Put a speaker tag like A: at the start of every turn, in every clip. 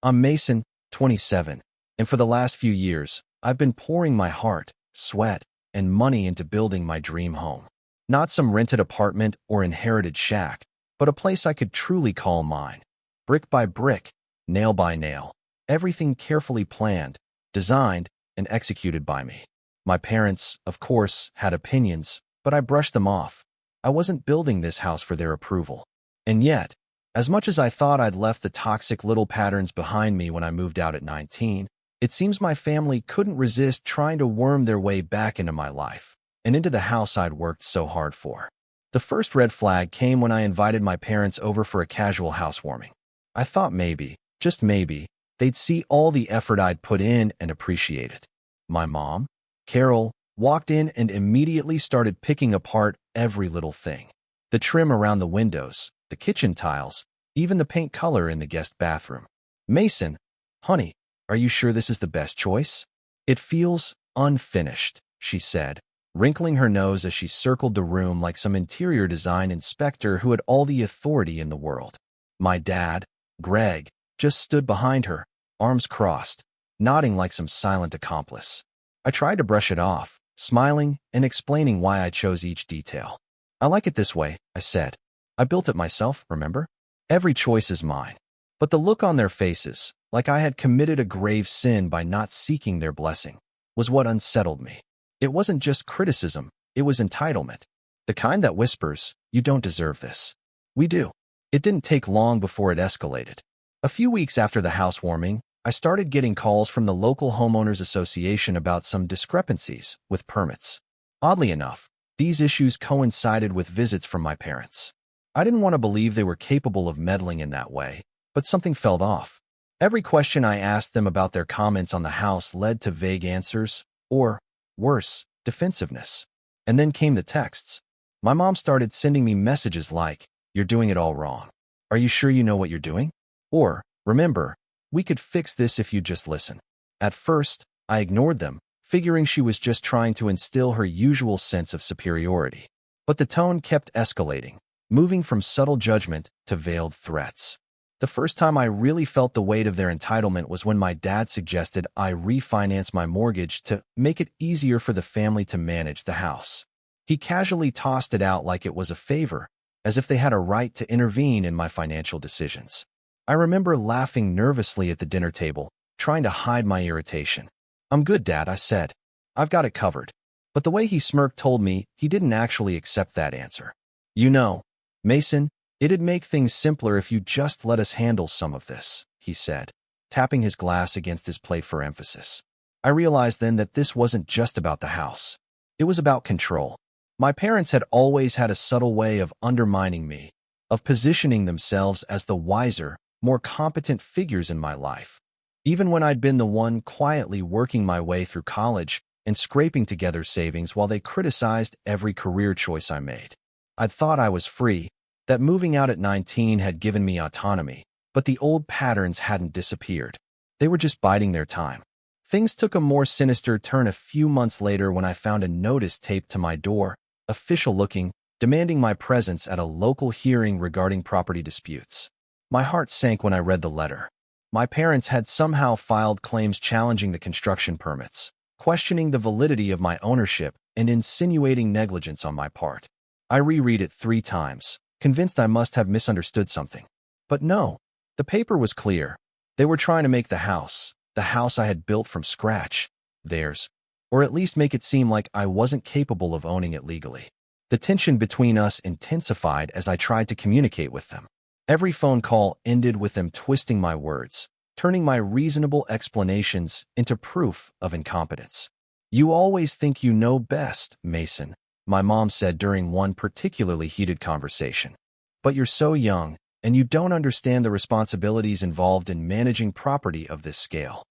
A: I'm Mason, 27, and for the last few years, I've been pouring my heart, sweat, and money into building my dream home. Not some rented apartment or inherited shack, but a place I could truly call mine. Brick by brick, nail by nail, everything carefully planned, designed, and executed by me. My parents, of course, had opinions, but I brushed them off. I wasn't building this house for their approval. And yet, as much as I thought I'd left the toxic little patterns behind me when I moved out at 19, it seems my family couldn't resist trying to worm their way back into my life and into the house I'd worked so hard for. The first red flag came when I invited my parents over for a casual housewarming. I thought maybe, just maybe, they'd see all the effort I'd put in and appreciate it. My mom, Carol, walked in and immediately started picking apart every little thing. The trim around the windows, the kitchen tiles, even the paint color in the guest bathroom. Mason, honey, are you sure this is the best choice? It feels unfinished, she said, wrinkling her nose as she circled the room like some interior design inspector who had all the authority in the world. My dad, Greg, just stood behind her, arms crossed, nodding like some silent accomplice. I tried to brush it off, smiling and explaining why I chose each detail. I like it this way, I said. I built it myself, remember? Every choice is mine. But the look on their faces, like I had committed a grave sin by not seeking their blessing, was what unsettled me. It wasn't just criticism, it was entitlement. The kind that whispers, you don't deserve this. We do. It didn't take long before it escalated. A few weeks after the housewarming, I started getting calls from the local homeowners association about some discrepancies with permits. Oddly enough, these issues coincided with visits from my parents. I didn't want to believe they were capable of meddling in that way, but something felt off. Every question I asked them about their comments on the house led to vague answers, or, worse, defensiveness. And then came the texts. My mom started sending me messages like, "You're doing it all wrong. Are you sure you know what you're doing?" Or, "Remember, we could fix this if you just listen." At first, I ignored them, figuring she was just trying to instill her usual sense of superiority. But the tone kept escalating, moving from subtle judgment to veiled threats. The first time I really felt the weight of their entitlement was when my dad suggested I refinance my mortgage to make it easier for the family to manage the house. He casually tossed it out like it was a favor, as if they had a right to intervene in my financial decisions. I remember laughing nervously at the dinner table, trying to hide my irritation. "I'm good, Dad," I said. "I've got it covered." But the way he smirked told me he didn't actually accept that answer. "You know, Mason, it'd make things simpler if you just let us handle some of this," he said, tapping his glass against his plate for emphasis. I realized then that this wasn't just about the house. It was about control. My parents had always had a subtle way of undermining me, of positioning themselves as the wiser, more competent figures in my life. Even when I'd been the one quietly working my way through college and scraping together savings while they criticized every career choice I made. I'd thought I was free, that moving out at 19 had given me autonomy, but the old patterns hadn't disappeared. They were just biding their time. Things took a more sinister turn a few months later when I found a notice taped to my door, official-looking, demanding my presence at a local hearing regarding property disputes. My heart sank when I read the letter. My parents had somehow filed claims challenging the construction permits, questioning the validity of my ownership and insinuating negligence on my part. I reread it 3 times, convinced I must have misunderstood something. But no, the paper was clear. They were trying to make the house I had built from scratch, theirs, or at least make it seem like I wasn't capable of owning it legally. The tension between us intensified as I tried to communicate with them. Every phone call ended with them twisting my words, turning my reasonable explanations into proof of incompetence. "You always think you know best, Mason," my mom said during one particularly heated conversation. "But you're so young, and you don't understand the responsibilities involved in managing property of this scale."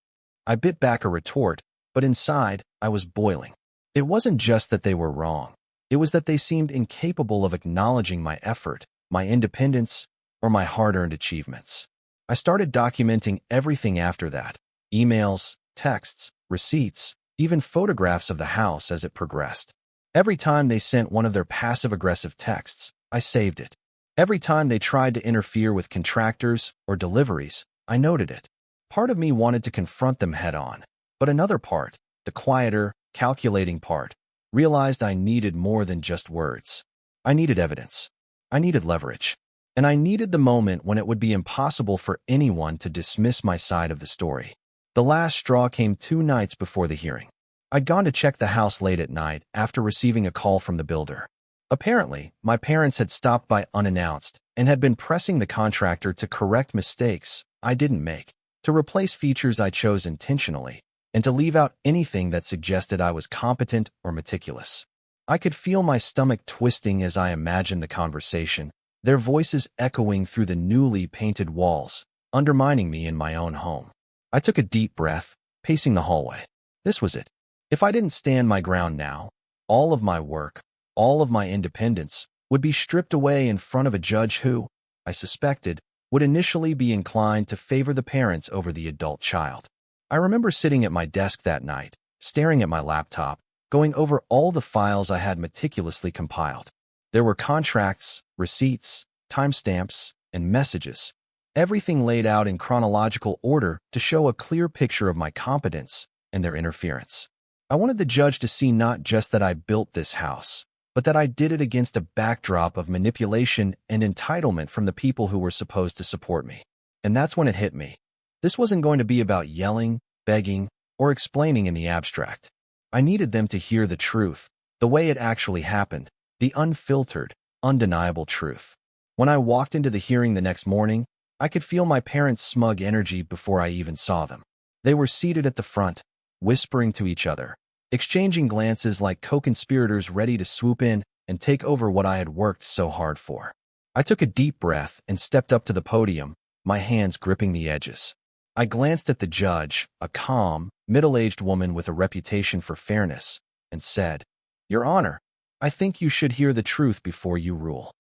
A: I bit back a retort, but inside, I was boiling. It wasn't just that they were wrong. It was that they seemed incapable of acknowledging my effort, my independence, or my hard-earned achievements. I started documenting everything after that: emails, texts, receipts, even photographs of the house as it progressed. Every time they sent one of their passive-aggressive texts, I saved it. Every time they tried to interfere with contractors or deliveries, I noted it. Part of me wanted to confront them head-on, but another part, the quieter, calculating part, realized I needed more than just words. I needed evidence. I needed leverage. And I needed the moment when it would be impossible for anyone to dismiss my side of the story. The last straw came 2 nights before the hearing. I'd gone to check the house late at night after receiving a call from the builder. Apparently, my parents had stopped by unannounced and had been pressing the contractor to correct mistakes I didn't make, to replace features I chose intentionally, and to leave out anything that suggested I was competent or meticulous. I could feel my stomach twisting as I imagined the conversation, their voices echoing through the newly painted walls, undermining me in my own home. I took a deep breath, pacing the hallway. This was it. If I didn't stand my ground now, all of my work, all of my independence, would be stripped away in front of a judge who, I suspected, would initially be inclined to favor the parents over the adult child. I remember sitting at my desk that night, staring at my laptop, going over all the files I had meticulously compiled. There were contracts, receipts, timestamps, and messages, everything laid out in chronological order to show a clear picture of my competence and their interference. I wanted the judge to see not just that I built this house, but that I did it against a backdrop of manipulation and entitlement from the people who were supposed to support me. And that's when it hit me. This wasn't going to be about yelling, begging, or explaining in the abstract. I needed them to hear the truth, the way it actually happened, the unfiltered, undeniable truth. When I walked into the hearing the next morning, I could feel my parents' smug energy before I even saw them. They were seated at the front, whispering to each other, exchanging glances like co-conspirators ready to swoop in and take over what I had worked so hard for. I took a deep breath and stepped up to the podium, my hands gripping the edges. I glanced at the judge, a calm, middle-aged woman with a reputation for fairness, and said, "Your Honor, I think you should hear the truth before you rule."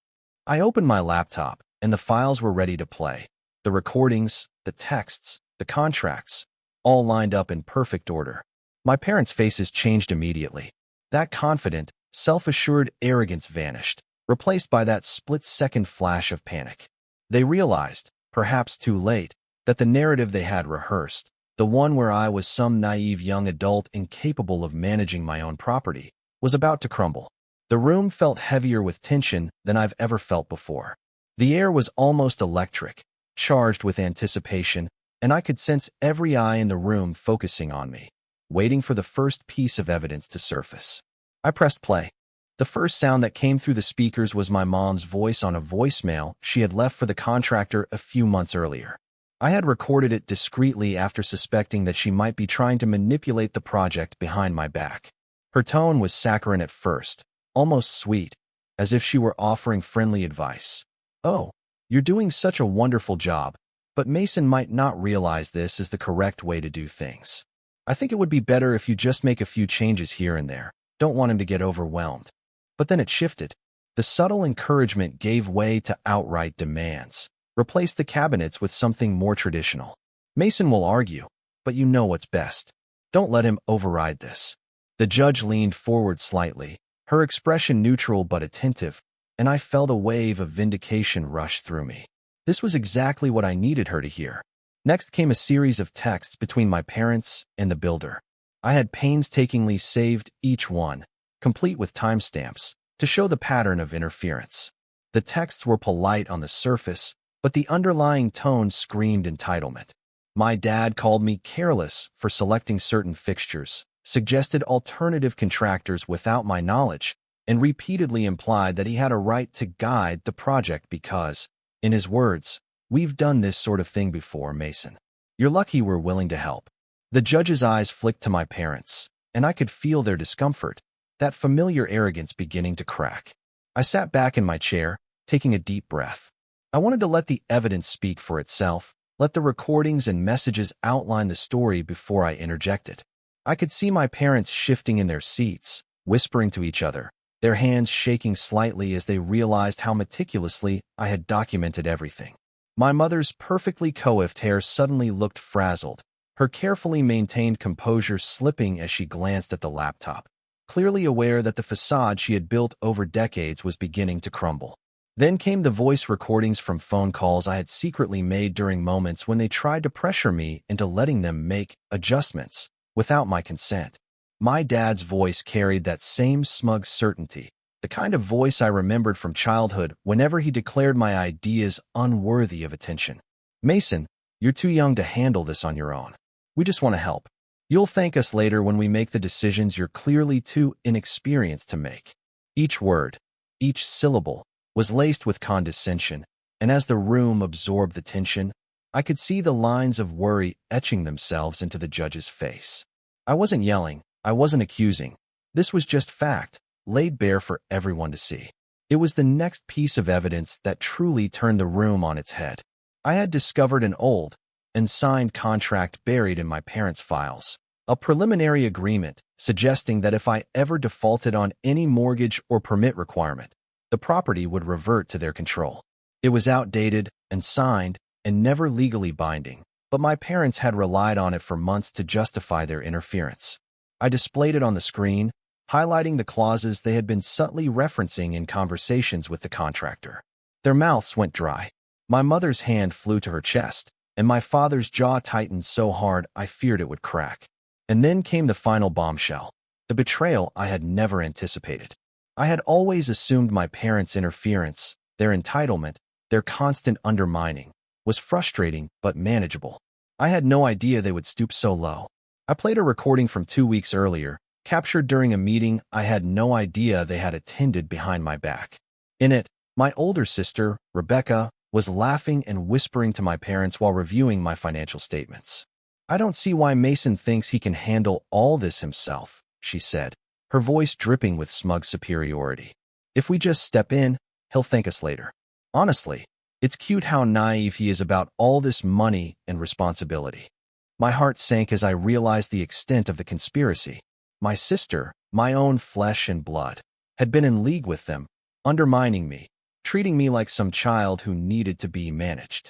A: I opened my laptop, and the files were ready to play. The recordings, the texts, the contracts, all lined up in perfect order. My parents' faces changed immediately. That confident, self-assured arrogance vanished, replaced by that split-second flash of panic. They realized, perhaps too late, that the narrative they had rehearsed, the one where I was some naive young adult incapable of managing my own property, was about to crumble. The room felt heavier with tension than I've ever felt before. The air was almost electric, charged with anticipation, and I could sense every eye in the room focusing on me, waiting for the first piece of evidence to surface. I pressed play. The first sound that came through the speakers was my mom's voice on a voicemail she had left for the contractor a few months earlier. I had recorded it discreetly after suspecting that she might be trying to manipulate the project behind my back. Her tone was saccharine at first, almost sweet, as if she were offering friendly advice. "Oh, you're doing such a wonderful job, but Mason might not realize this is the correct way to do things. I think it would be better if you just make a few changes here and there. Don't want him to get overwhelmed." But then it shifted. The subtle encouragement gave way to outright demands. "Replace the cabinets with something more traditional. Mason will argue, but you know what's best. Don't let him override this." The judge leaned forward slightly, her expression neutral but attentive, and I felt a wave of vindication rush through me. This was exactly what I needed her to hear. Next came a series of texts between my parents and the builder. I had painstakingly saved each one, complete with timestamps, to show the pattern of interference. The texts were polite on the surface, but the underlying tone screamed entitlement. My dad called me careless for selecting certain fixtures, suggested alternative contractors without my knowledge, and repeatedly implied that he had a right to guide the project because, in his words, "We've done this sort of thing before, Mason. You're lucky we're willing to help." The judge's eyes flicked to my parents, and I could feel their discomfort, that familiar arrogance beginning to crack. I sat back in my chair, taking a deep breath. I wanted to let the evidence speak for itself, let the recordings and messages outline the story before I interjected. I could see my parents shifting in their seats, whispering to each other, their hands shaking slightly as they realized how meticulously I had documented everything. My mother's perfectly coiffed hair suddenly looked frazzled, her carefully maintained composure slipping as she glanced at the laptop, clearly aware that the facade she had built over decades was beginning to crumble. Then came the voice recordings from phone calls I had secretly made during moments when they tried to pressure me into letting them make adjustments without my consent. My dad's voice carried that same smug certainty, the kind of voice I remembered from childhood whenever he declared my ideas unworthy of attention. "Mason, you're too young to handle this on your own. We just want to help. You'll thank us later when we make the decisions you're clearly too inexperienced to make." Each word, each syllable, was laced with condescension, and as the room absorbed the tension, I could see the lines of worry etching themselves into the judge's face. I wasn't yelling, I wasn't accusing. This was just fact, laid bare for everyone to see. It was the next piece of evidence that truly turned the room on its head. I had discovered an old and signed contract buried in my parents' files, a preliminary agreement suggesting that if I ever defaulted on any mortgage or permit requirement, the property would revert to their control. It was outdated and signed and never legally binding, but my parents had relied on it for months to justify their interference. I displayed it on the screen, highlighting the clauses they had been subtly referencing in conversations with the contractor. Their mouths went dry. My mother's hand flew to her chest, and my father's jaw tightened so hard I feared it would crack. And then came the final bombshell, the betrayal I had never anticipated. I had always assumed my parents' interference, their entitlement, their constant undermining, was frustrating but manageable. I had no idea they would stoop so low. I played a recording from 2 weeks earlier, captured during a meeting I had no idea they had attended behind my back. In it, my older sister, Rebecca, was laughing and whispering to my parents while reviewing my financial statements. "I don't see why Mason thinks he can handle all this himself," she said, her voice dripping with smug superiority. "If we just step in, he'll thank us later." Honestly, it's cute how naive he is about all this money and responsibility. My heart sank as I realized the extent of the conspiracy. My sister, my own flesh and blood, had been in league with them, undermining me, treating me like some child who needed to be managed.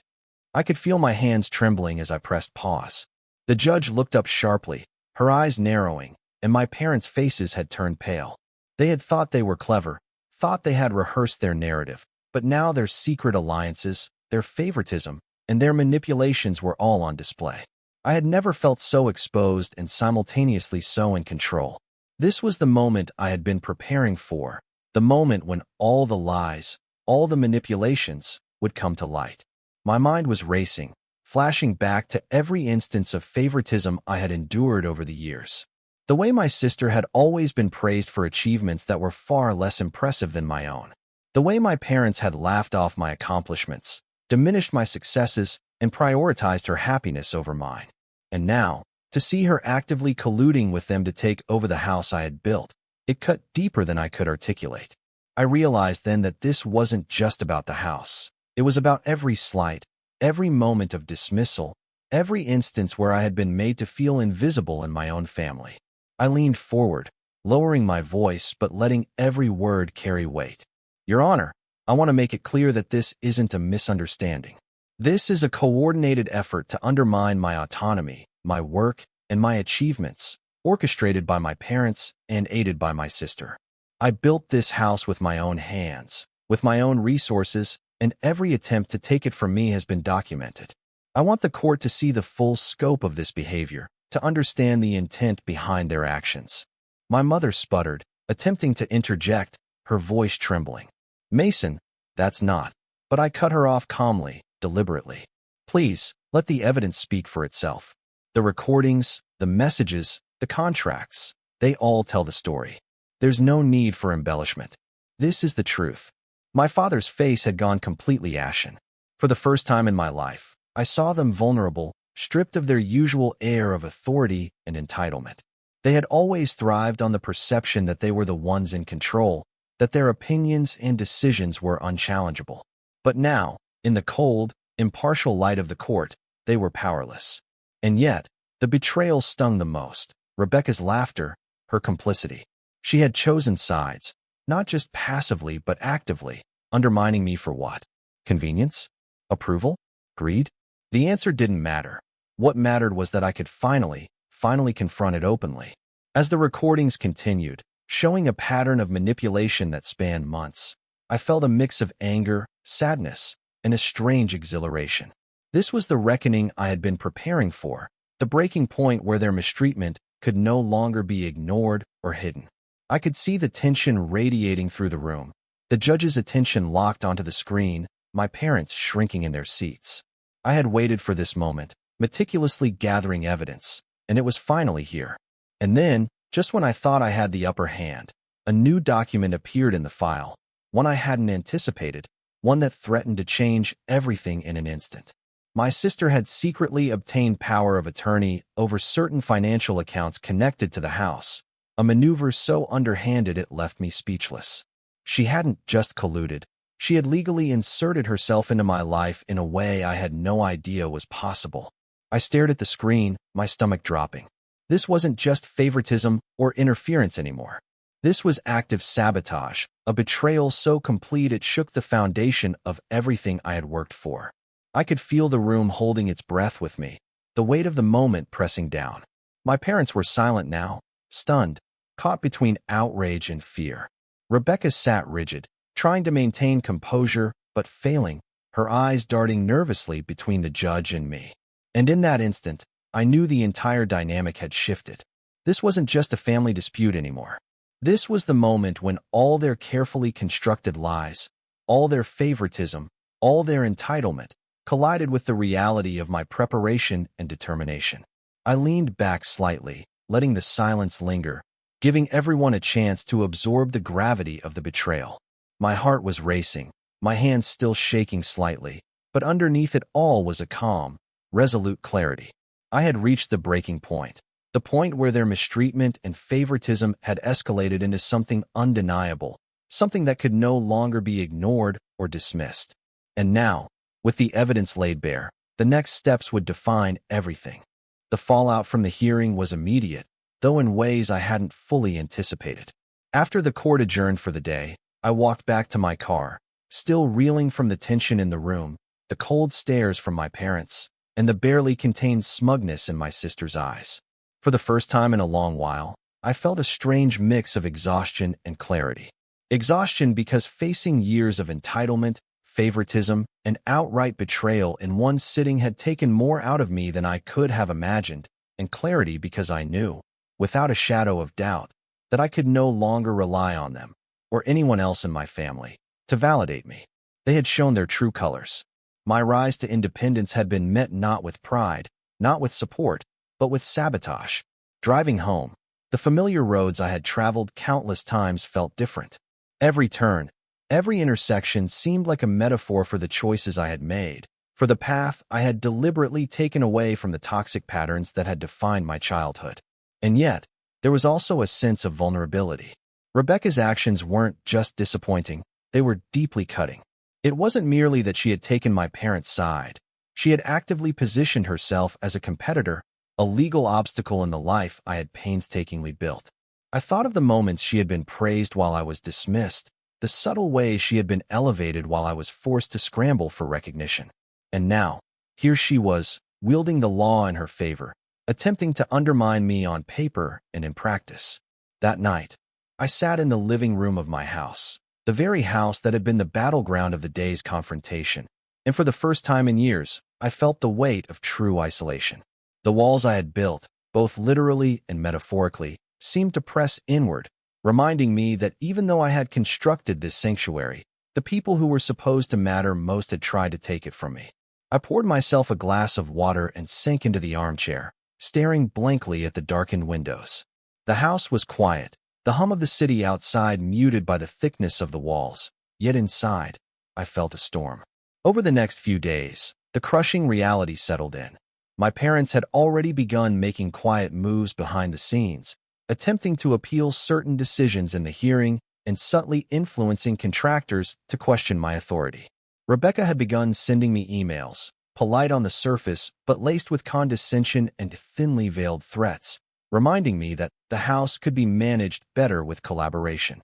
A: I could feel my hands trembling as I pressed pause. The judge looked up sharply, her eyes narrowing, and my parents' faces had turned pale. They had thought they were clever, thought they had rehearsed their narrative, but now their secret alliances, their favoritism, and their manipulations were all on display. I had never felt so exposed and simultaneously so in control. This was the moment I had been preparing for, the moment when all the lies, all the manipulations, would come to light. My mind was racing, flashing back to every instance of favoritism I had endured over the years. The way my sister had always been praised for achievements that were far less impressive than my own. The way my parents had laughed off my accomplishments, diminished my successes, and prioritized her happiness over mine. And now, to see her actively colluding with them to take over the house I had built, it cut deeper than I could articulate. I realized then that this wasn't just about the house. It was about every slight, every moment of dismissal, every instance where I had been made to feel invisible in my own family. I leaned forward, lowering my voice but letting every word carry weight. "Your Honor, I want to make it clear that this isn't a misunderstanding. This is a coordinated effort to undermine my autonomy, my work, and my achievements, orchestrated by my parents and aided by my sister. I built this house with my own hands, with my own resources, and every attempt to take it from me has been documented. I want the court to see the full scope of this behavior, to understand the intent behind their actions." My mother sputtered, attempting to interject, her voice trembling. "Mason, that's not." But I cut her off calmly, deliberately. "Please, let the evidence speak for itself. The recordings, the messages, the contracts, they all tell the story. There's no need for embellishment. This is the truth." My father's face had gone completely ashen. For the first time in my life, I saw them vulnerable, stripped of their usual air of authority and entitlement. They had always thrived on the perception that they were the ones in control, that their opinions and decisions were unchallengeable. But now, in the cold, impartial light of the court, they were powerless. And yet, the betrayal stung the most. Rebecca's laughter, her complicity. She had chosen sides, not just passively but actively, undermining me for what? Convenience? Approval? Greed? The answer didn't matter. What mattered was that I could finally confront it openly. As the recordings continued, showing a pattern of manipulation that spanned months, I felt a mix of anger, sadness, and a strange exhilaration. This was the reckoning I had been preparing for, the breaking point where their mistreatment could no longer be ignored or hidden. I could see the tension radiating through the room, the judge's attention locked onto the screen, my parents shrinking in their seats. I had waited for this moment, meticulously gathering evidence, and it was finally here. And then, just when I thought I had the upper hand, a new document appeared in the file, one I hadn't anticipated, one that threatened to change everything in an instant. My sister had secretly obtained power of attorney over certain financial accounts connected to the house, a maneuver so underhanded it left me speechless. She hadn't just colluded. She had legally inserted herself into my life in a way I had no idea was possible. I stared at the screen, my stomach dropping. This wasn't just favoritism or interference anymore. This was active sabotage, a betrayal so complete it shook the foundation of everything I had worked for. I could feel the room holding its breath with me, the weight of the moment pressing down. My parents were silent now, stunned, caught between outrage and fear. Rebecca sat rigid, trying to maintain composure, but failing, her eyes darting nervously between the judge and me. And in that instant, I knew the entire dynamic had shifted. This wasn't just a family dispute anymore. This was the moment when all their carefully constructed lies, all their favoritism, all their entitlement, collided with the reality of my preparation and determination. I leaned back slightly, letting the silence linger, giving everyone a chance to absorb the gravity of the betrayal. My heart was racing, my hands still shaking slightly, but underneath it all was a calm, resolute clarity. I had reached the breaking point, the point where their mistreatment and favoritism had escalated into something undeniable, something that could no longer be ignored or dismissed. And now, with the evidence laid bare, the next steps would define everything. The fallout from the hearing was immediate, though in ways I hadn't fully anticipated. After the court adjourned for the day, I walked back to my car, still reeling from the tension in the room, the cold stares from my parents, and the barely contained smugness in my sister's eyes. For the first time in a long while, I felt a strange mix of exhaustion and clarity. Exhaustion because facing years of entitlement, favoritism, and outright betrayal in one sitting had taken more out of me than I could have imagined, and clarity because I knew, without a shadow of doubt, that I could no longer rely on them, or anyone else in my family, to validate me. They had shown their true colors. My rise to independence had been met not with pride, not with support, but with sabotage. Driving home, the familiar roads I had traveled countless times felt different. Every turn, every intersection seemed like a metaphor for the choices I had made, for the path I had deliberately taken away from the toxic patterns that had defined my childhood. And yet, there was also a sense of vulnerability. Rebecca's actions weren't just disappointing, they were deeply cutting. It wasn't merely that she had taken my parents' side. She had actively positioned herself as a competitor, a legal obstacle in the life I had painstakingly built. I thought of the moments she had been praised while I was dismissed, the subtle ways she had been elevated while I was forced to scramble for recognition. And now, here she was, wielding the law in her favor, attempting to undermine me on paper and in practice. That night, I sat in the living room of my house, the very house that had been the battleground of the day's confrontation, and for the first time in years, I felt the weight of true isolation. The walls I had built, both literally and metaphorically, seemed to press inward, reminding me that even though I had constructed this sanctuary, the people who were supposed to matter most had tried to take it from me. I poured myself a glass of water and sank into the armchair, staring blankly at the darkened windows. The house was quiet, the hum of the city outside muted by the thickness of the walls, yet inside, I felt a storm. Over the next few days, the crushing reality settled in. My parents had already begun making quiet moves behind the scenes, attempting to appeal certain decisions in the hearing and subtly influencing contractors to question my authority. Rebecca had begun sending me emails, polite on the surface but laced with condescension and thinly veiled threats, reminding me that the house could be managed better with collaboration.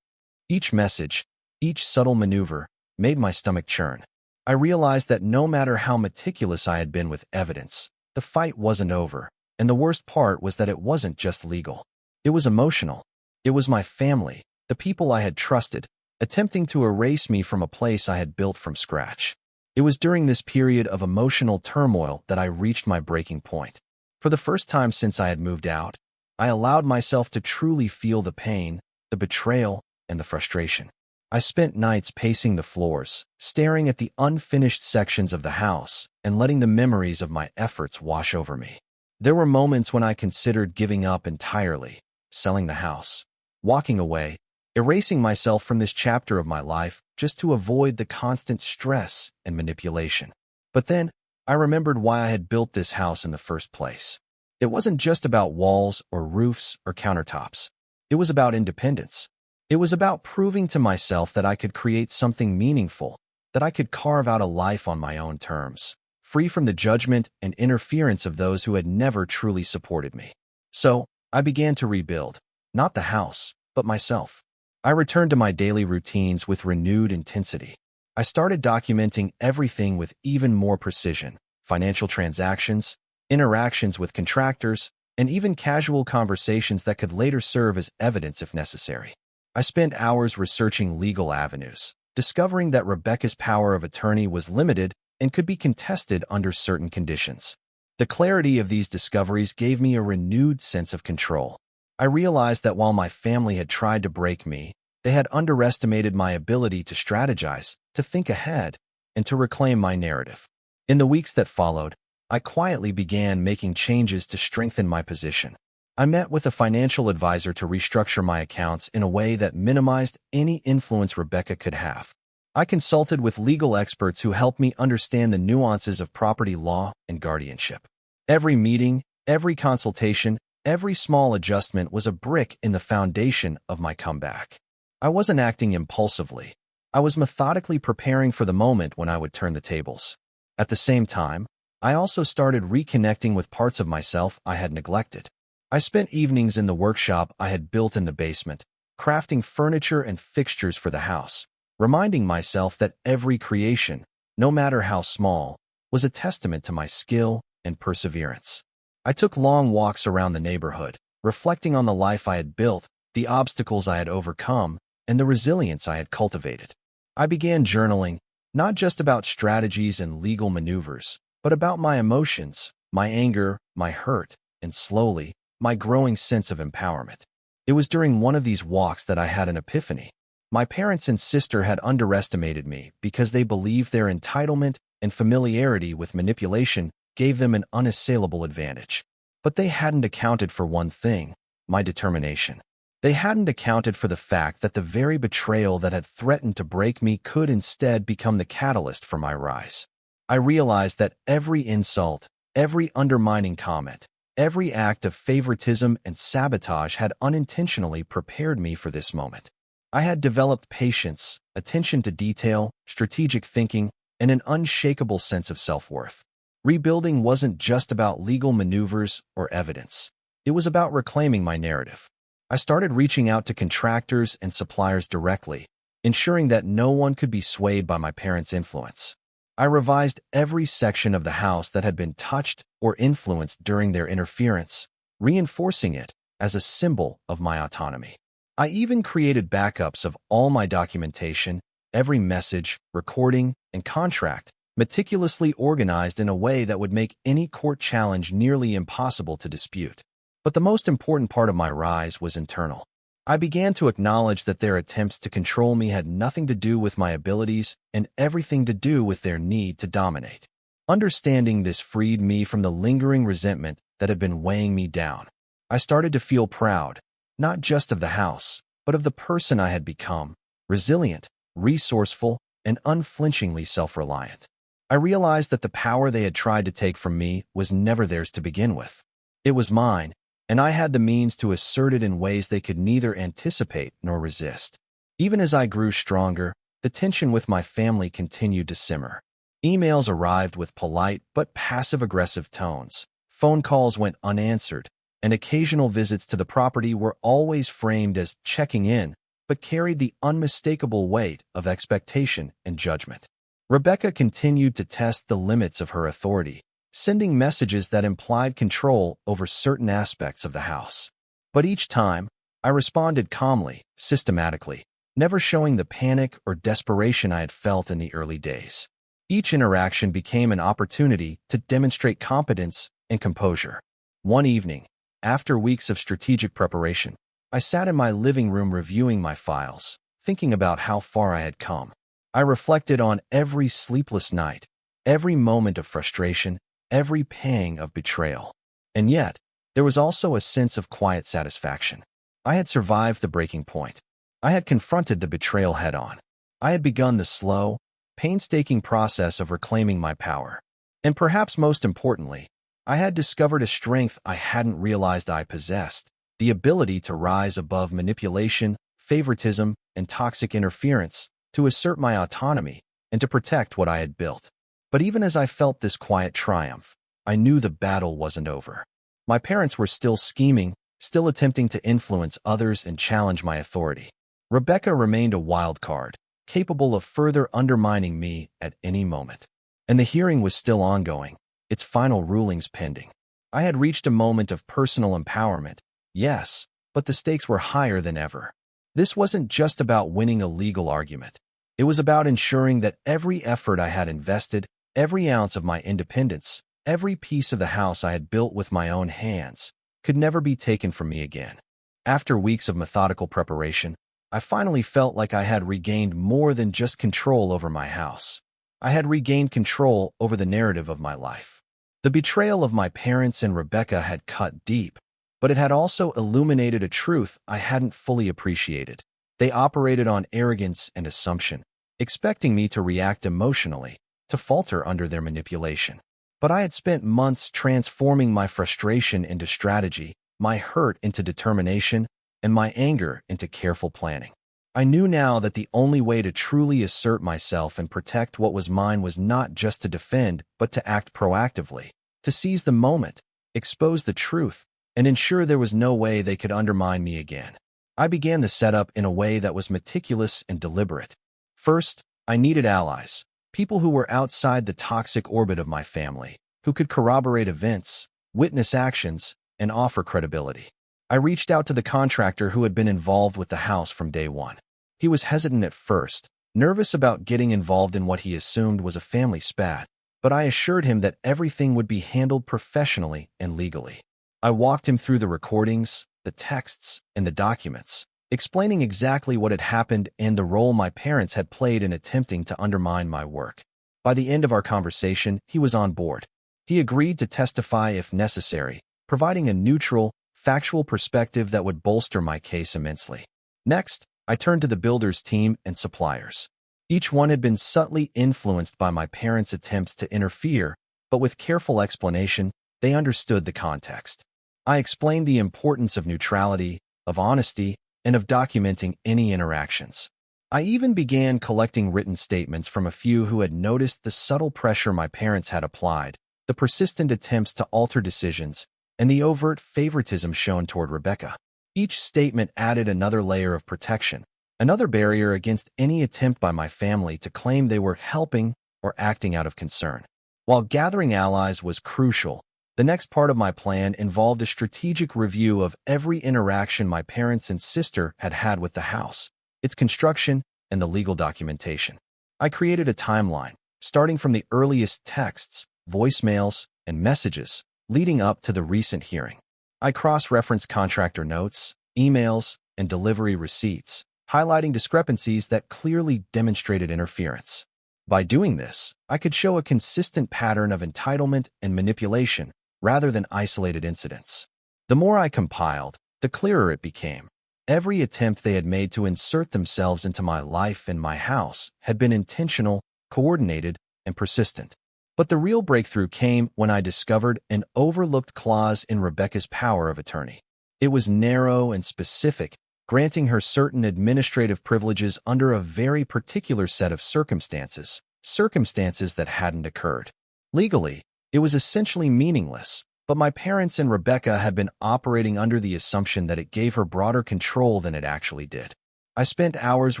A: Each message, each subtle maneuver, made my stomach churn. I realized that no matter how meticulous I had been with evidence, the fight wasn't over, and the worst part was that it wasn't just legal. It was emotional. It was my family, the people I had trusted, attempting to erase me from a place I had built from scratch. It was during this period of emotional turmoil that I reached my breaking point. For the first time since I had moved out, I allowed myself to truly feel the pain, the betrayal, and the frustration. I spent nights pacing the floors, staring at the unfinished sections of the house, and letting the memories of my efforts wash over me. There were moments when I considered giving up entirely, selling the house, walking away, erasing myself from this chapter of my life just to avoid the constant stress and manipulation. But then, I remembered why I had built this house in the first place. It wasn't just about walls or roofs or countertops. It was about independence. It was about proving to myself that I could create something meaningful, that I could carve out a life on my own terms, free from the judgment and interference of those who had never truly supported me. So, I began to rebuild, not the house, but myself. I returned to my daily routines with renewed intensity. I started documenting everything with even more precision: financial transactions, interactions with contractors, and even casual conversations that could later serve as evidence if necessary. I spent hours researching legal avenues, discovering that Rebecca's power of attorney was limited and could be contested under certain conditions. The clarity of these discoveries gave me a renewed sense of control. I realized that while my family had tried to break me, they had underestimated my ability to strategize, to think ahead, and to reclaim my narrative. In the weeks that followed, I quietly began making changes to strengthen my position. I met with a financial advisor to restructure my accounts in a way that minimized any influence Rebecca could have. I consulted with legal experts who helped me understand the nuances of property law and guardianship. Every meeting, every consultation, every small adjustment was a brick in the foundation of my comeback. I wasn't acting impulsively. I was methodically preparing for the moment when I would turn the tables. At the same time, I also started reconnecting with parts of myself I had neglected. I spent evenings in the workshop I had built in the basement, crafting furniture and fixtures for the house, reminding myself that every creation, no matter how small, was a testament to my skill and perseverance. I took long walks around the neighborhood, reflecting on the life I had built, the obstacles I had overcome, and the resilience I had cultivated. I began journaling, not just about strategies and legal maneuvers, but about my emotions, my anger, my hurt, and slowly, my growing sense of empowerment. It was during one of these walks that I had an epiphany. My parents and sister had underestimated me because they believed their entitlement and familiarity with manipulation gave them an unassailable advantage. But they hadn't accounted for one thing: my determination. They hadn't accounted for the fact that the very betrayal that had threatened to break me could instead become the catalyst for my rise. I realized that every insult, every undermining comment, every act of favoritism and sabotage had unintentionally prepared me for this moment. I had developed patience, attention to detail, strategic thinking, and an unshakable sense of self-worth. Rebuilding wasn't just about legal maneuvers or evidence. It was about reclaiming my narrative. I started reaching out to contractors and suppliers directly, ensuring that no one could be swayed by my parents' influence. I revised every section of the house that had been touched or influenced during their interference, reinforcing it as a symbol of my autonomy. I even created backups of all my documentation, every message, recording, and contract, meticulously organized in a way that would make any court challenge nearly impossible to dispute. But the most important part of my rise was internal. I began to acknowledge that their attempts to control me had nothing to do with my abilities and everything to do with their need to dominate. Understanding this freed me from the lingering resentment that had been weighing me down. I started to feel proud, not just of the house, but of the person I had become: resilient, resourceful, and unflinchingly self-reliant. I realized that the power they had tried to take from me was never theirs to begin with. It was mine, and I had the means to assert it in ways they could neither anticipate nor resist. Even as I grew stronger, the tension with my family continued to simmer. Emails arrived with polite but passive-aggressive tones. Phone calls went unanswered, and occasional visits to the property were always framed as checking in, but carried the unmistakable weight of expectation and judgment. Rebecca continued to test the limits of her authority, sending messages that implied control over certain aspects of the house. But each time, I responded calmly, systematically. never showing the panic or desperation I had felt in the early days. Each interaction became an opportunity to demonstrate competence and composure. One evening, after weeks of strategic preparation, I sat in my living room reviewing my files, thinking about how far I had come. I reflected on every sleepless night, every moment of frustration, every pang of betrayal. And yet, there was also a sense of quiet satisfaction. I had survived the breaking point. I had confronted the betrayal head-on. I had begun the slow, painstaking process of reclaiming my power. And perhaps most importantly, I had discovered a strength I hadn't realized I possessed, the ability to rise above manipulation, favoritism, and toxic interference, to assert my autonomy, and to protect what I had built. But even as I felt this quiet triumph, I knew the battle wasn't over. My parents were still scheming, still attempting to influence others and challenge my authority. Rebecca remained a wild card, capable of further undermining me at any moment. And the hearing was still ongoing, its final rulings pending. I had reached a moment of personal empowerment, yes, but the stakes were higher than ever. This wasn't just about winning a legal argument. It was about ensuring that every effort I had invested, every ounce of my independence, every piece of the house I had built with my own hands, could never be taken from me again. After weeks of methodical preparation, I finally felt like I had regained more than just control over my house. I had regained control over the narrative of my life. The betrayal of my parents and Rebecca had cut deep, but it had also illuminated a truth I hadn't fully appreciated. They operated on arrogance and assumption, expecting me to react emotionally, to falter under their manipulation. But I had spent months transforming my frustration into strategy, my hurt into determination, and my anger into careful planning. I knew now that the only way to truly assert myself and protect what was mine was not just to defend, but to act proactively, to seize the moment, expose the truth, and ensure there was no way they could undermine me again. I began the setup in a way that was meticulous and deliberate. First, I needed allies, people who were outside the toxic orbit of my family, who could corroborate events, witness actions, and offer credibility. I reached out to the contractor who had been involved with the house from day one. He was hesitant at first, nervous about getting involved in what he assumed was a family spat, but I assured him that everything would be handled professionally and legally. I walked him through the recordings, the texts, and the documents, explaining exactly what had happened and the role my parents had played in attempting to undermine my work. By the end of our conversation, he was on board. He agreed to testify if necessary, providing a neutral, factual perspective that would bolster my case immensely. Next, I turned to the builder's team and suppliers. Each one had been subtly influenced by my parents' attempts to interfere, but with careful explanation, they understood the context. I explained the importance of neutrality, of honesty, and of documenting any interactions. I even began collecting written statements from a few who had noticed the subtle pressure my parents had applied, the persistent attempts to alter decisions, and the overt favoritism shown toward Rebecca. Each statement added another layer of protection, another barrier against any attempt by my family to claim they were helping or acting out of concern. While gathering allies was crucial, the next part of my plan involved a strategic review of every interaction my parents and sister had had with the house, its construction, and the legal documentation. I created a timeline, starting from the earliest texts, voicemails, and messages, leading up to the recent hearing. I cross-referenced contractor notes, emails, and delivery receipts, highlighting discrepancies that clearly demonstrated interference. By doing this, I could show a consistent pattern of entitlement and manipulation rather than isolated incidents. The more I compiled, the clearer it became. Every attempt they had made to insert themselves into my life and my house had been intentional, coordinated, and persistent. But the real breakthrough came when I discovered an overlooked clause in Rebecca's power of attorney. It was narrow and specific, granting her certain administrative privileges under a very particular set of circumstances that hadn't occurred. Legally, it was essentially meaningless, but my parents and Rebecca had been operating under the assumption that it gave her broader control than it actually did. I spent hours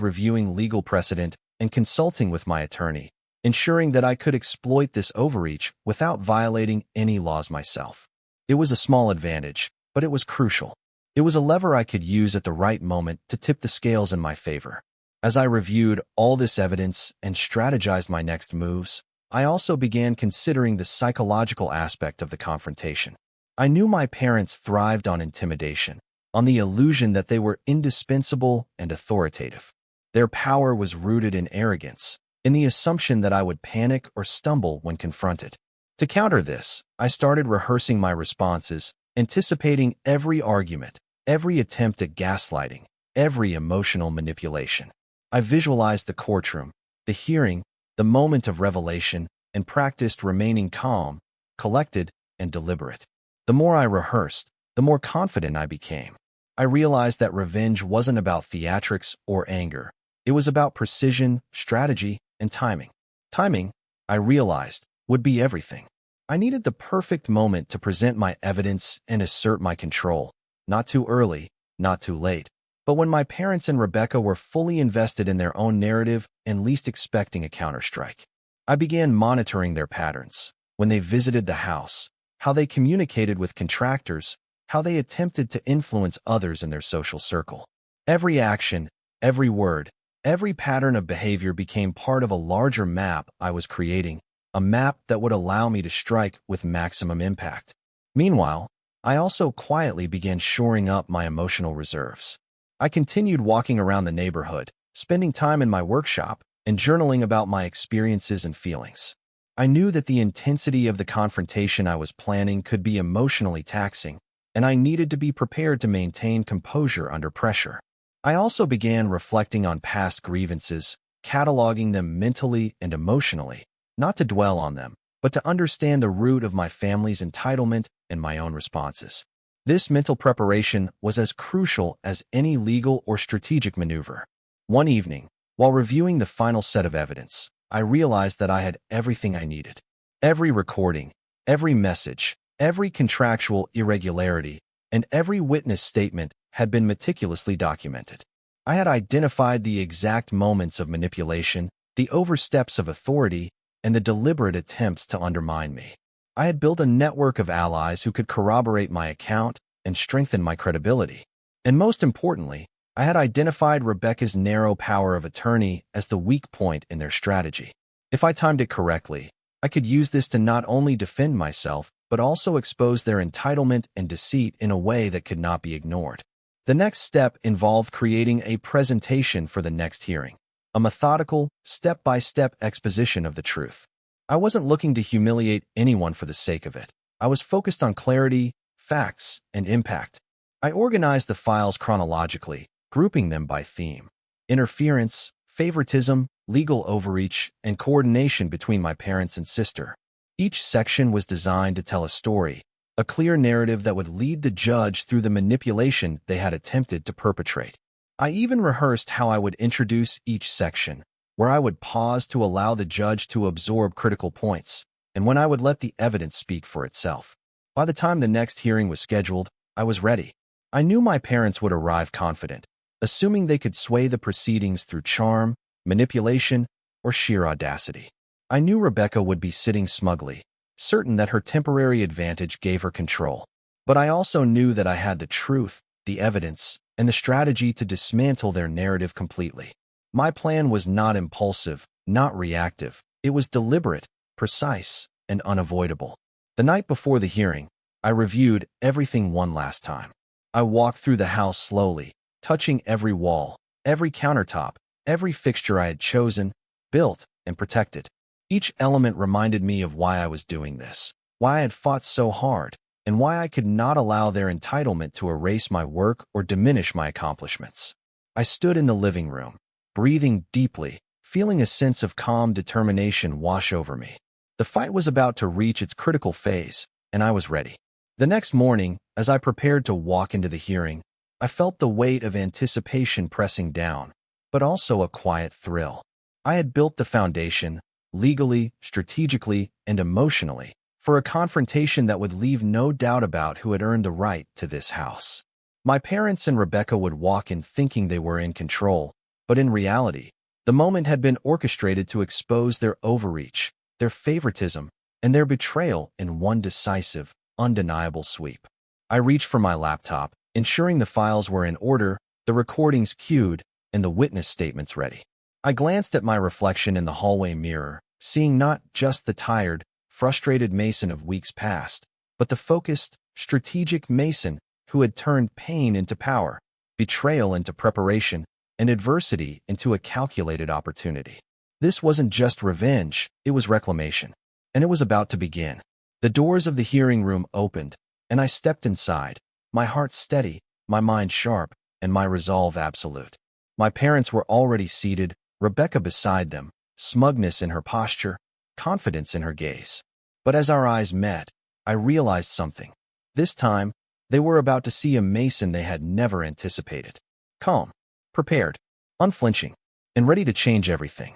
A: reviewing legal precedent and consulting with my attorney, ensuring that I could exploit this overreach without violating any laws myself. It was a small advantage, but it was crucial. It was a lever I could use at the right moment to tip the scales in my favor. As I reviewed all this evidence and strategized my next moves, I also began considering the psychological aspect of the confrontation. I knew my parents thrived on intimidation, on the illusion that they were indispensable and authoritative. Their power was rooted in arrogance, in the assumption that I would panic or stumble when confronted. To counter this, I started rehearsing my responses, anticipating every argument, every attempt at gaslighting, every emotional manipulation. I visualized the courtroom, the hearing, the moment of revelation, and practiced remaining calm, collected, and deliberate. The more I rehearsed, the more confident I became. I realized that revenge wasn't about theatrics or anger. It was about precision, strategy, and timing. Timing, I realized, would be everything. I needed the perfect moment to present my evidence and assert my control. Not too early, not too late. But when my parents and Rebecca were fully invested in their own narrative and least expecting a counterstrike, I began monitoring their patterns. When they visited the house, how they communicated with contractors, how they attempted to influence others in their social circle. Every action, every word, every pattern of behavior became part of a larger map I was creating, a map that would allow me to strike with maximum impact. Meanwhile, I also quietly began shoring up my emotional reserves. I continued walking around the neighborhood, spending time in my workshop, and journaling about my experiences and feelings. I knew that the intensity of the confrontation I was planning could be emotionally taxing, and I needed to be prepared to maintain composure under pressure. I also began reflecting on past grievances, cataloging them mentally and emotionally, not to dwell on them, but to understand the root of my family's entitlement and my own responses. This mental preparation was as crucial as any legal or strategic maneuver. One evening, while reviewing the final set of evidence, I realized that I had everything I needed. Every recording, every message, every contractual irregularity, and every witness statement had been meticulously documented. I had identified the exact moments of manipulation, the oversteps of authority, and the deliberate attempts to undermine me. I had built a network of allies who could corroborate my account and strengthen my credibility. And most importantly, I had identified Rebecca's narrow power of attorney as the weak point in their strategy. If I timed it correctly, I could use this to not only defend myself, but also expose their entitlement and deceit in a way that could not be ignored. The next step involved creating a presentation for the next hearing, a methodical, step-by-step exposition of the truth. I wasn't looking to humiliate anyone for the sake of it. I was focused on clarity, facts, and impact. I organized the files chronologically, grouping them by theme: interference, favoritism, legal overreach, and coordination between my parents and sister. Each section was designed to tell a story, a clear narrative that would lead the judge through the manipulation they had attempted to perpetrate. I even rehearsed how I would introduce each section, where I would pause to allow the judge to absorb critical points, and when I would let the evidence speak for itself. By the time the next hearing was scheduled, I was ready. I knew my parents would arrive confident, assuming they could sway the proceedings through charm, manipulation, or sheer audacity. I knew Rebecca would be sitting smugly, certain that her temporary advantage gave her control. But I also knew that I had the truth, the evidence, and the strategy to dismantle their narrative completely. My plan was not impulsive, not reactive. It was deliberate, precise, and unavoidable. The night before the hearing, I reviewed everything one last time. I walked through the house slowly, touching every wall, every countertop, every fixture I had chosen, built, and protected. Each element reminded me of why I was doing this, why I had fought so hard, and why I could not allow their entitlement to erase my work or diminish my accomplishments. I stood in the living room, breathing deeply, feeling a sense of calm determination wash over me. The fight was about to reach its critical phase, and I was ready. The next morning, as I prepared to walk into the hearing, I felt the weight of anticipation pressing down, but also a quiet thrill. I had built the foundation, legally, strategically, and emotionally, for a confrontation that would leave no doubt about who had earned the right to this house. My parents and Rebecca would walk in thinking they were in control, but in reality, the moment had been orchestrated to expose their overreach, their favoritism, and their betrayal in one decisive, undeniable sweep. I reached for my laptop, ensuring the files were in order, the recordings queued, and the witness statements ready. I glanced at my reflection in the hallway mirror, seeing not just the tired, frustrated Mason of weeks past, but the focused, strategic Mason who had turned pain into power, betrayal into preparation, and adversity into a calculated opportunity. This wasn't just revenge, it was reclamation. And it was about to begin. The doors of the hearing room opened, and I stepped inside, my heart steady, my mind sharp, and my resolve absolute. My parents were already seated, Rebecca beside them, smugness in her posture, confidence in her gaze. But as our eyes met, I realized something. This time, they were about to see a Mason they had never anticipated. Calm, prepared, unflinching, and ready to change everything.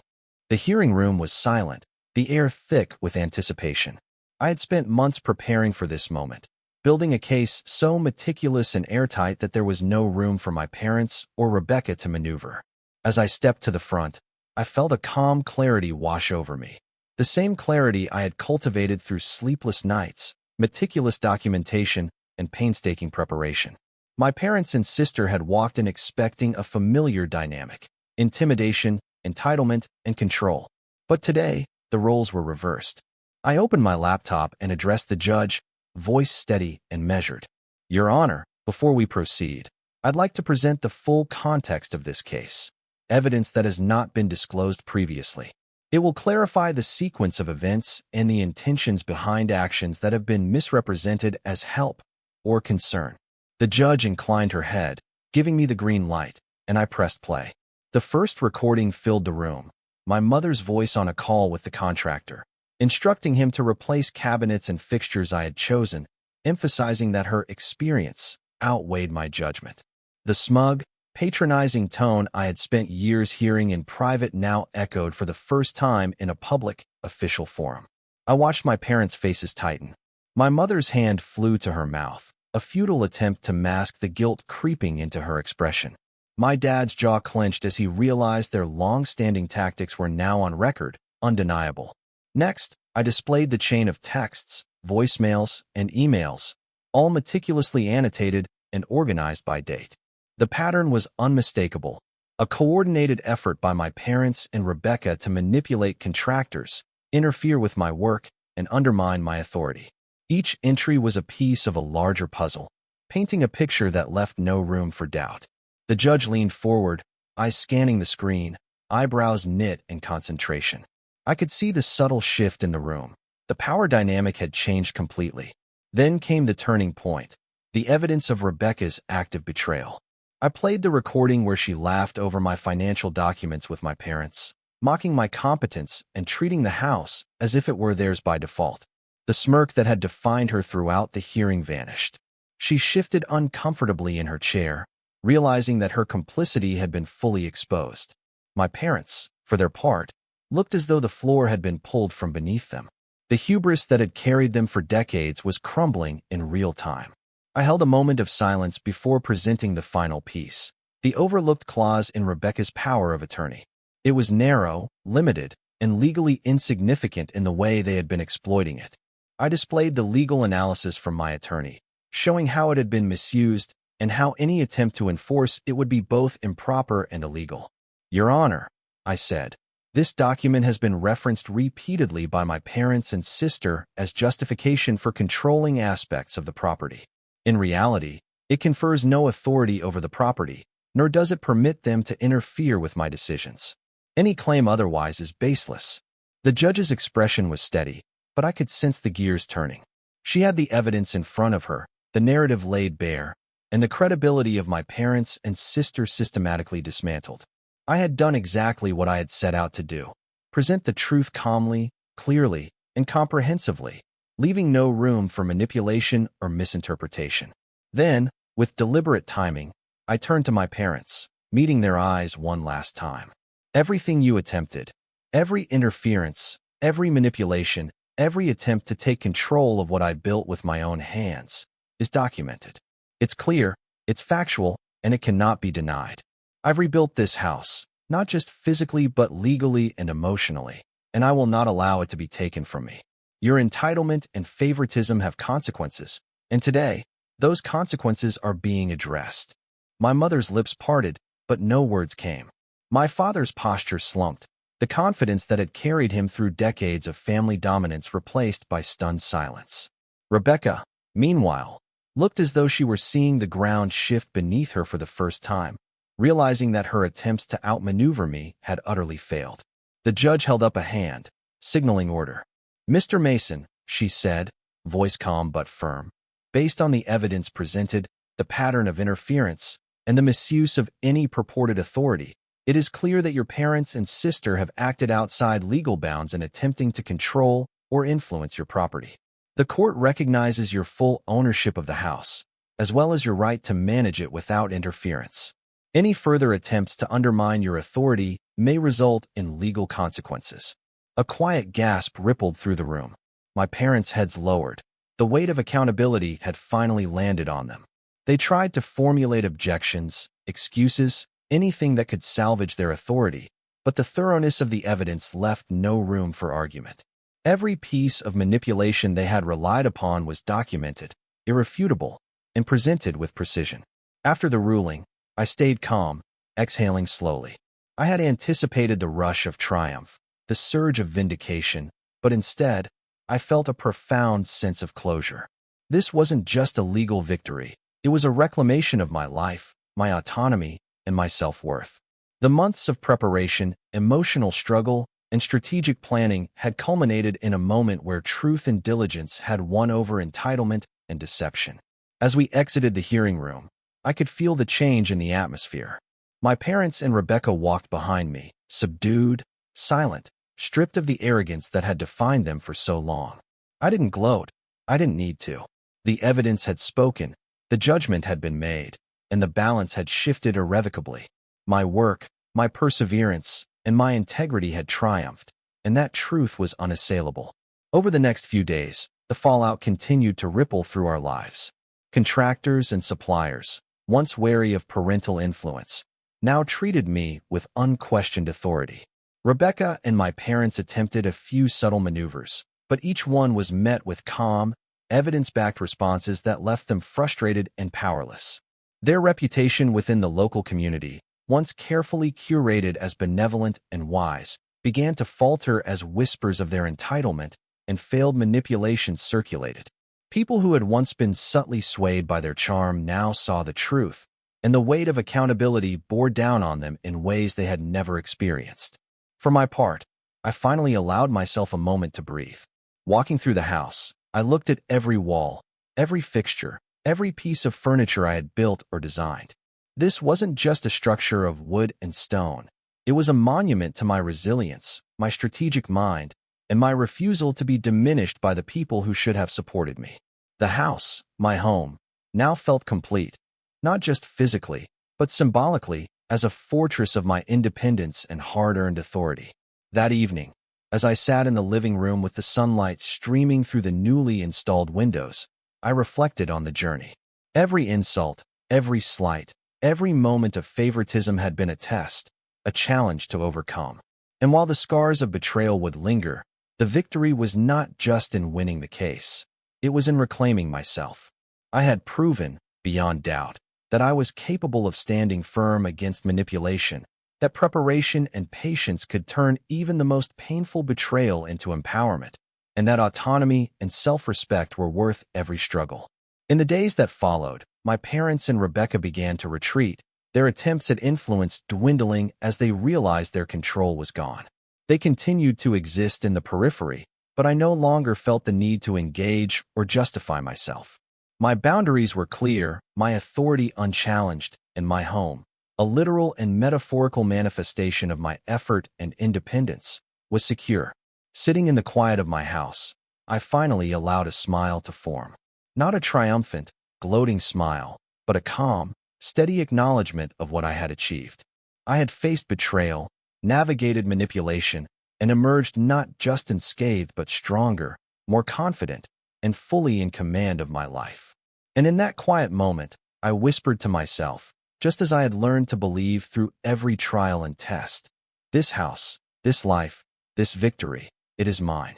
A: The hearing room was silent, the air thick with anticipation. I had spent months preparing for this moment, building a case so meticulous and airtight that there was no room for my parents or Rebecca to maneuver. As I stepped to the front, I felt a calm clarity wash over me. The same clarity I had cultivated through sleepless nights, meticulous documentation, and painstaking preparation. My parents and sister had walked in expecting a familiar dynamic: intimidation, entitlement, and control. But today, the roles were reversed. I opened my laptop and addressed the judge, voice steady and measured. Your Honor, before we proceed, I'd like to present the full context of this case, evidence that has not been disclosed previously. It will clarify the sequence of events and the intentions behind actions that have been misrepresented as help or concern. The judge inclined her head, giving me the green light, and I pressed play. The first recording filled the room, my mother's voice on a call with the contractor, instructing him to replace cabinets and fixtures I had chosen, emphasizing that her experience outweighed my judgment. The smug, patronizing tone I had spent years hearing in private now echoed for the first time in a public, official forum. I watched my parents' faces tighten. My mother's hand flew to her mouth, a futile attempt to mask the guilt creeping into her expression. My dad's jaw clenched as he realized their long-standing tactics were now on record, undeniable. Next, I displayed the chain of texts, voicemails, and emails, all meticulously annotated and organized by date. The pattern was unmistakable, a coordinated effort by my parents and Rebecca to manipulate contractors, interfere with my work, and undermine my authority. Each entry was a piece of a larger puzzle, painting a picture that left no room for doubt. The judge leaned forward, eyes scanning the screen, eyebrows knit in concentration. I could see the subtle shift in the room. The power dynamic had changed completely. Then came the turning point, the evidence of Rebecca's active betrayal. I played the recording where she laughed over my financial documents with my parents, mocking my competence and treating the house as if it were theirs by default. The smirk that had defined her throughout the hearing vanished. She shifted uncomfortably in her chair, realizing that her complicity had been fully exposed. My parents, for their part, looked as though the floor had been pulled from beneath them. The hubris that had carried them for decades was crumbling in real time. I held a moment of silence before presenting the final piece, the overlooked clause in Rebecca's power of attorney. It was narrow, limited, and legally insignificant in the way they had been exploiting it. I displayed the legal analysis from my attorney, showing how it had been misused and how any attempt to enforce it would be both improper and illegal. Your Honor, I said, this document has been referenced repeatedly by my parents and sister as justification for controlling aspects of the property. In reality, it confers no authority over the property, nor does it permit them to interfere with my decisions. Any claim otherwise is baseless. The judge's expression was steady, but I could sense the gears turning. She had the evidence in front of her, the narrative laid bare, and the credibility of my parents and sister systematically dismantled. I had done exactly what I had set out to do: present the truth calmly, clearly, and comprehensively, leaving no room for manipulation or misinterpretation. Then, with deliberate timing, I turned to my parents, meeting their eyes one last time. Everything you attempted, every interference, every manipulation, every attempt to take control of what I built with my own hands, is documented. It's clear, it's factual, and it cannot be denied. I've rebuilt this house, not just physically but legally and emotionally, and I will not allow it to be taken from me. Your entitlement and favoritism have consequences, and today, those consequences are being addressed. My mother's lips parted, but no words came. My father's posture slumped, the confidence that had carried him through decades of family dominance replaced by stunned silence. Rebecca, meanwhile, looked as though she were seeing the ground shift beneath her for the first time, realizing that her attempts to outmaneuver me had utterly failed. The judge held up a hand, signaling order. "Mr. Mason," she said, voice calm but firm, "based on the evidence presented, the pattern of interference, and the misuse of any purported authority, it is clear that your parents and sister have acted outside legal bounds in attempting to control or influence your property. The court recognizes your full ownership of the house, as well as your right to manage it without interference. Any further attempts to undermine your authority may result in legal consequences." A quiet gasp rippled through the room. My parents' heads lowered. The weight of accountability had finally landed on them. They tried to formulate objections, excuses, anything that could salvage their authority, but the thoroughness of the evidence left no room for argument. Every piece of manipulation they had relied upon was documented, irrefutable, and presented with precision. After the ruling, I stayed calm, exhaling slowly. I had anticipated the rush of triumph, the surge of vindication, but instead, I felt a profound sense of closure. This wasn't just a legal victory. It was a reclamation of my life, my autonomy, and my self-worth. The months of preparation, emotional struggle, and strategic planning had culminated in a moment where truth and diligence had won over entitlement and deception. As we exited the hearing room, I could feel the change in the atmosphere. My parents and Rebecca walked behind me, subdued, silent, stripped of the arrogance that had defined them for so long. I didn't gloat. I didn't need to. The evidence had spoken, the judgment had been made, and the balance had shifted irrevocably. My work, my perseverance, and my integrity had triumphed, and that truth was unassailable. Over the next few days, the fallout continued to ripple through our lives. Contractors and suppliers, once wary of parental influence, now treated me with unquestioned authority. Rebecca and my parents attempted a few subtle maneuvers, but each one was met with calm, evidence-backed responses that left them frustrated and powerless. Their reputation within the local community, once carefully curated as benevolent and wise, began to falter as whispers of their entitlement and failed manipulation circulated. People who had once been subtly swayed by their charm now saw the truth, and the weight of accountability bore down on them in ways they had never experienced. For my part, I finally allowed myself a moment to breathe. Walking through the house, I looked at every wall, every fixture, every piece of furniture I had built or designed. This wasn't just a structure of wood and stone. It was a monument to my resilience, my strategic mind, and my refusal to be diminished by the people who should have supported me. The house, my home, now felt complete, not just physically, but symbolically, as a fortress of my independence and hard-earned authority. That evening, as I sat in the living room with the sunlight streaming through the newly installed windows, I reflected on the journey. Every insult, every slight, every moment of favoritism had been a test, a challenge to overcome. And while the scars of betrayal would linger, the victory was not just in winning the case. It was in reclaiming myself. I had proven, beyond doubt, that I was capable of standing firm against manipulation, that preparation and patience could turn even the most painful betrayal into empowerment, and that autonomy and self-respect were worth every struggle. In the days that followed, my parents and Rebecca began to retreat, their attempts at influence dwindling as they realized their control was gone. They continued to exist in the periphery, but I no longer felt the need to engage or justify myself. My boundaries were clear, my authority unchallenged, and my home, a literal and metaphorical manifestation of my effort and independence, was secure. Sitting in the quiet of my house, I finally allowed a smile to form. Not a triumphant, gloating smile, but a calm, steady acknowledgement of what I had achieved. I had faced betrayal, navigated manipulation, and emerged not just unscathed but stronger, more confident, and fully in command of my life. And in that quiet moment, I whispered to myself, just as I had learned to believe through every trial and test, "This house, this life, this victory, it is mine."